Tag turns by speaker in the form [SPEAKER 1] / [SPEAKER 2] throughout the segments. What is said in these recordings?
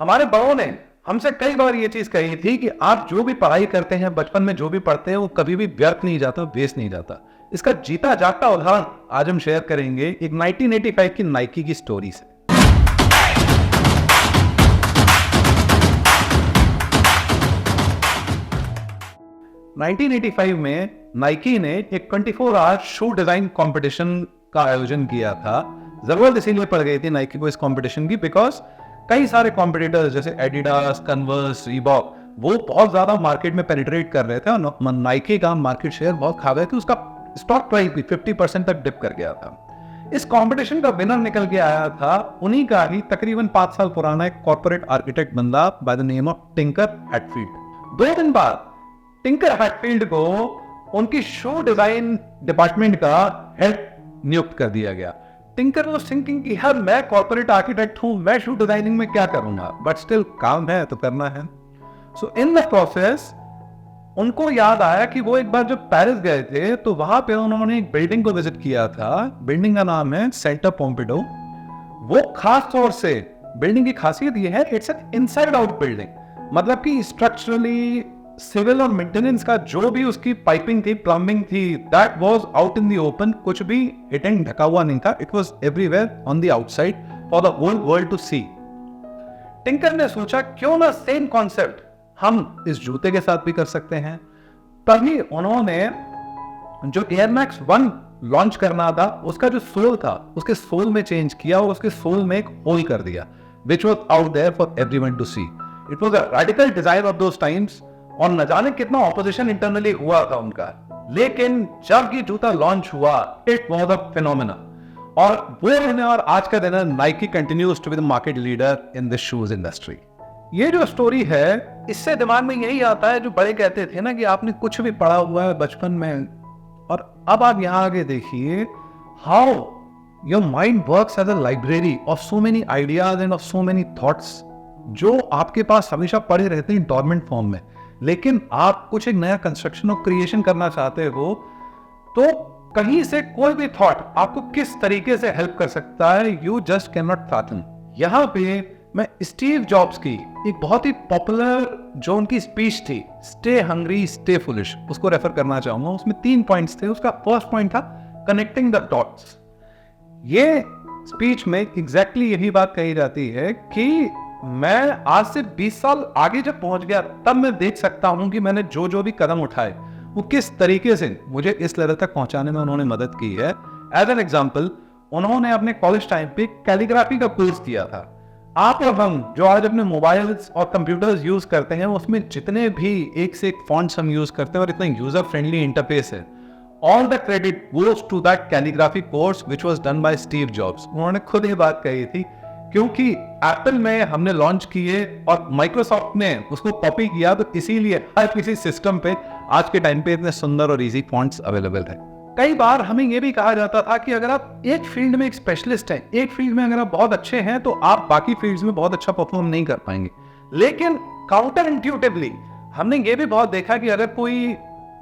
[SPEAKER 1] हमारे बड़ों ने हमसे कई बार ये चीज कही थी कि आप जो भी पढ़ाई करते हैं, बचपन में जो भी पढ़ते हैं, वो कभी भी व्यर्थ नहीं जाता, वेस्ट नहीं जाता। इसका जीता जागता उदाहरण आज हम शेयर करेंगे एक 1985 की नाइकी की स्टोरी से। नाइनटीन 1985 में नाइकी ने एक 24 आवर शू डिजाइन कंपटीशन का आयोजन किया था। जरूरत इसीलिए पड़ गई थी नाइकी को इस कंपटीशन की, बिकॉज कई सारे कॉम्पिटिटर्स जैसे एडिडास, कन्वर्स, रीबॉक वो बहुत ज्यादा मार्केट में पेनिट्रेट कर रहे थे और नाइकी का मार्केट शेयर बहुत खा गए थे। उसका स्टॉक प्राइस भी 50% तक डिप कर गया था। इस कंपटीशन का विनर निकल के आया था उन्हीं का ही तकरीबन 5 साल पुराना एक कॉर्पोरेट आर्किटेक्ट बंदा by the name of tinker Hatfield. 2 दिन बाद टिंकर हैटफील्ड को उनकी शू डिजाइन डिपार्टमेंट का हेड नियुक्त कर दिया गया। टिंकर वाज थिंकिंग कि यार मैं कॉर्पोरेट आर्किटेक्ट हूं, मैं शू डिजाइनिंग में क्या करूंगा, बट स्टिल काम है तो करना है। सो इन द प्रोसेस उनको याद आया कि वो एक बार जब पेरिस गए थे तो वहां पे उन्होंने एक बिल्डिंग को विजिट किया था। बिल्डिंग का नाम है सेंटर पोम्पिडो। वो खास तौर से बिल्डिंग की खासियत ये है, it's an inside out building, मतलब कि स्ट्रक्चरली, सिविल और मेंटेनेंस का जो भी उसकी पाइपिंग थी, प्लम्बिंग थी, that was out in the open. कुछ भी हिडन ढका हुआ नहीं था। It was everywhere on the outside for the whole world to see. Tinker ने सोचा क्यों ना सेम कॉन्सेप्ट हम इस जूते के साथ भी कर सकते हैं। तभी उन्होंने जो एयर मैक्स 1 लॉन्च करना था उसका जो सोल था उसके सोल में चेंज किया और उसके सोल में एक होल कर दिया, which was out there for everyone to see. It was a radical design of those times और न जाने कितना ऑपोजिशन इंटरनली हुआ था उनका, लेकिन जब ये जूता लॉन्च हुआ इट वाज अ फिनोमेना। और वो दिन और आज का दिन Nike continues to be the market leader in this shoes industry. ये जो स्टोरी है इससे दिमाग में यही आता है जो बड़े कहते थे ना कि आपने कुछ भी पढ़ा हुआ है बचपन में, और अब आप यहां आगे देखिए how your mind works as a library of so many ideas and of so many thoughts जो आपके पास हमेशा पड़े रहते हैं डॉर्मेंट फॉर्म में। लेकिन आप कुछ एक नया कंस्ट्रक्शन और क्रिएशन करना चाहते हो तो कहीं से कोई भी थॉट आपको किस तरीके से हेल्प कर सकता है, you just can not fathom. यहां पे मैं स्टीव जॉब्स की एक बहुत ही पॉपुलर जो उनकी स्पीच थी, स्टे हंग्री स्टे फुलिश, उसको रेफर करना चाहूंगा। उसमें 3 पॉइंट्स थे। उसका फर्स्ट पॉइंट था कनेक्टिंग द डॉट्स। ये स्पीच में एग्जैक्टली यही बात कही जाती है कि मैं आज से 20 साल आगे जब पहुंच गया तब मैं देख सकता हूं कि मैंने जो जो भी कदम उठाए वो किस तरीके से मुझे इस लेवल तक पहुंचाने में उन्होंने मदद की है। एज एन एग्जांपल, उन्होंने अपने कॉलेज टाइम पे कैलीग्राफी का कोर्स किया था। आप और हम जो आज अपने मोबाइल्स और कंप्यूटर्स यूज करते हैं उसमें जितने भी एक से एक फॉन्ट्स हम यूज करते हैं और इतना यूजर फ्रेंडली इंटरफेस है, all the credit goes to that calligraphy course which was done by Steve Jobs. उन्होंने खुद ये बात कही थी क्योंकि एप्पल में हमने लॉन्च किए और माइक्रोसॉफ्ट ने उसको कॉपी किया, तो इसीलिए हर किसी सिस्टम पे आज के टाइम पे इतने सुंदर और इजी फॉन्ट्स अवेलेबल है। कई बार हमें यह भी कहा जाता था कि अगर आप एक फील्ड में एक स्पेशलिस्ट हैं, एक फील्ड में अगर आप बहुत अच्छे हैं तो आप बाकी फील्ड्स में बहुत अच्छा परफॉर्म नहीं कर पाएंगे। लेकिन काउंटर इंट्यूटिवली हमने ये भी बहुत देखा कि अगर कोई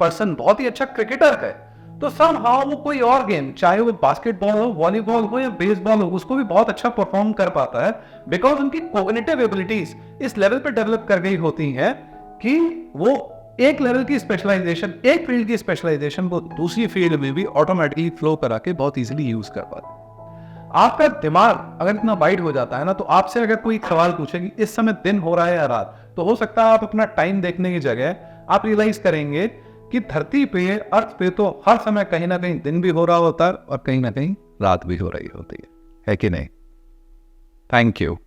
[SPEAKER 1] पर्सन बहुत ही अच्छा क्रिकेटर है तो समहाउ वो कोई और गेम, चाहे वो बास्केटबॉल हो, वॉलीबॉल हो या बेसबॉल हो, उसको भी बहुत अच्छा परफॉर्म कर पाता है, बिकॉज उनकी कॉग्निटिव एबिलिटीज इस लेवल पे डेवलप कर गई होती हैं कि वो एक लेवल की स्पेशलाइजेशन, एक फील्ड की स्पेशलाइजेशन वो दूसरी फील्ड में भी ऑटोमेटिकली फ्लो करा के बहुत इजीली यूज कर पाते हैं। आपका दिमाग अगर इतना वाइड हो जाता है ना, तो आपसे अगर कोई सवाल पूछे कि इस समय दिन हो रहा है या रात, तो हो सकता है आप अपना टाइम देखने की जगह आप रियलाइज करेंगे कि धरती पे, अर्थ पे तो हर समय कहीं ना कहीं दिन भी हो रहा होता है और कहीं ना कहीं रात भी हो रही होती है कि नहीं? Thank you.